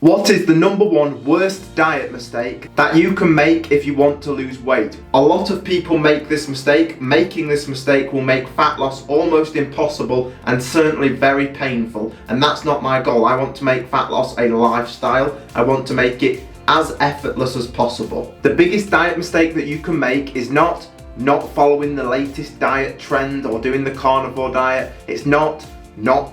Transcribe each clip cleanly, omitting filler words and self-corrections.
What is the number one worst diet mistake that you can make if you want to lose weight? A lot of people make this mistake. Making this mistake will make fat loss almost impossible and certainly very painful. And that's not my goal. I want to make fat loss a lifestyle. I want to make it as effortless as possible. The biggest diet mistake that you can make is not following the latest diet trend or doing the carnivore diet. It's not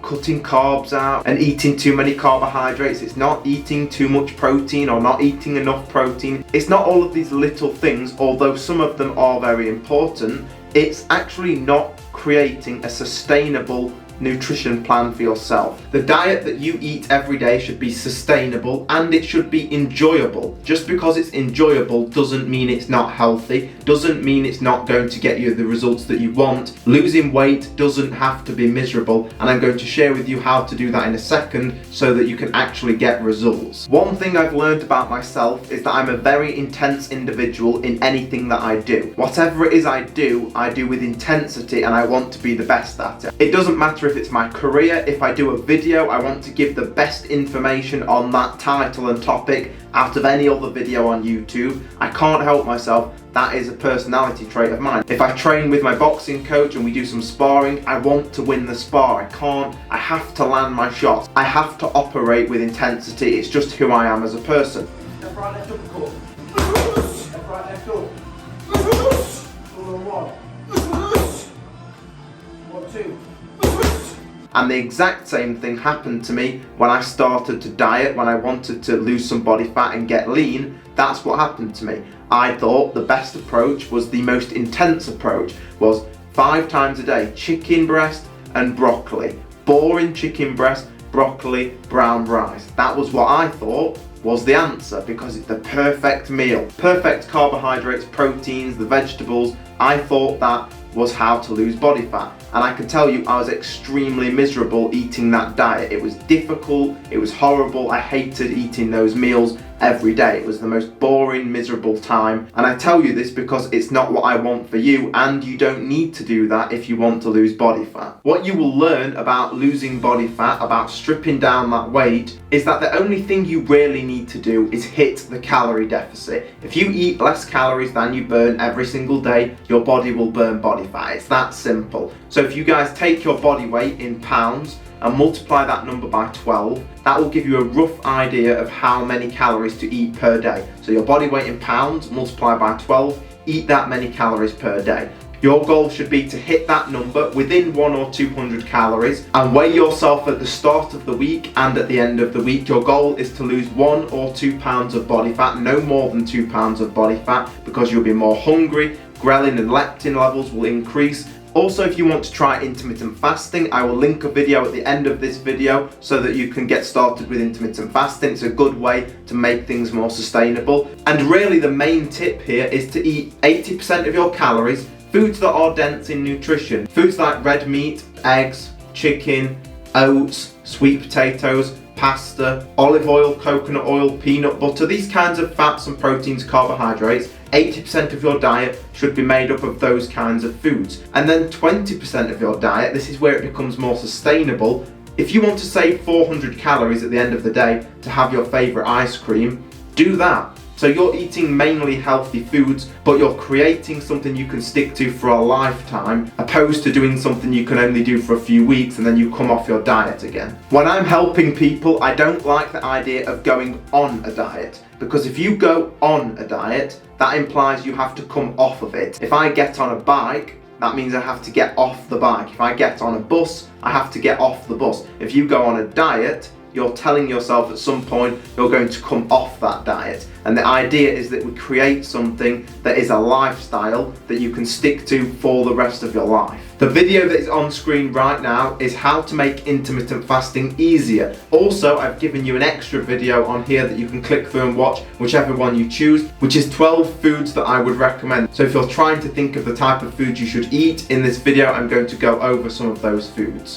cutting carbs out and eating too many carbohydrates. It's not eating too much protein or not eating enough protein. It's not all of these little things, although some of them are very important. It's actually not creating a sustainable nutrition plan for yourself. The diet that you eat every day should be sustainable and it should be enjoyable. Just because it's enjoyable doesn't mean it's not healthy, doesn't mean it's not going to get you the results that you want. Losing weight doesn't have to be miserable, and I'm going to share with you how to do that in a second so that you can actually get results. One thing I've learned about myself is that I'm a very intense individual in anything that I do. Whatever it is I do with intensity, and I want to be the best at it. It doesn't matter if it's my career. If I do a video, I want to give the best information on that title and topic out of any other video on YouTube. I can't help myself. That is a personality trait of mine. If I train with my boxing coach and we do some sparring, I want to win the spar. I have to land my shots. I have to operate with intensity. It's just who I am as a person. Left, right, left, up, cool. Left, right, left, up. 1, 1, 2. And the exact same thing happened to me when I started to diet, when I wanted to lose some body fat and get lean. That's what happened to me. I thought the best approach was the most intense approach, was 5 times a day, chicken breast and broccoli. Boring chicken breast, broccoli, brown rice. That was what I thought was the answer because it's the perfect meal. Perfect carbohydrates, proteins, the vegetables. I thought that was how to lose body fat. And I can tell you I was extremely miserable eating that diet. It was difficult, it was horrible. I hated eating those meals every day. It was the most boring, miserable time. And I tell you this because it's not what I want for you, and you don't need to do that if you want to lose body fat. What you will learn about losing body fat, about stripping down that weight, is that the only thing you really need to do is hit the calorie deficit. If you eat less calories than you burn every single day, your body will burn body fat. It's that simple. So if you guys take your body weight in pounds and multiply that number by 12, that will give you a rough idea of how many calories to eat per day. So your body weight in pounds, multiply by 12, eat that many calories per day. Your goal should be to hit that number within 100 or 200 calories and weigh yourself at the start of the week and at the end of the week. Your goal is to lose 1 or 2 pounds of body fat, no more than 2 pounds of body fat, because you'll be more hungry, ghrelin and leptin levels will increase. Also, if you want to try intermittent fasting, I will link a video at the end of this video so that you can get started with intermittent fasting. It's a good way to make things more sustainable. And really the main tip here is to eat 80% of your calories, foods that are dense in nutrition. Foods like red meat, eggs, chicken, oats, sweet potatoes, pasta, olive oil, coconut oil, peanut butter, these kinds of fats and proteins, carbohydrates. 80% of your diet should be made up of those kinds of foods. And then 20% of your diet, this is where it becomes more sustainable. If you want to save 400 calories at the end of the day to have your favorite ice cream, do that. So you're eating mainly healthy foods, but you're creating something you can stick to for a lifetime, opposed to doing something you can only do for a few weeks and then you come off your diet again. When I'm helping people, I don't like the idea of going on a diet, because if you go on a diet, that implies you have to come off of it. If I get on a bike, that means I have to get off the bike. If I get on a bus, I have to get off the bus. If you go on a diet, you're telling yourself at some point you're going to come off that diet. And the idea is that we create something that is a lifestyle that you can stick to for the rest of your life. The video that is on screen right now is how to make intermittent fasting easier. Also, I've given you an extra video on here that you can click through and watch, whichever one you choose, which is 12 foods that I would recommend. So if you're trying to think of the type of food you should eat, in this video I'm going to go over some of those foods.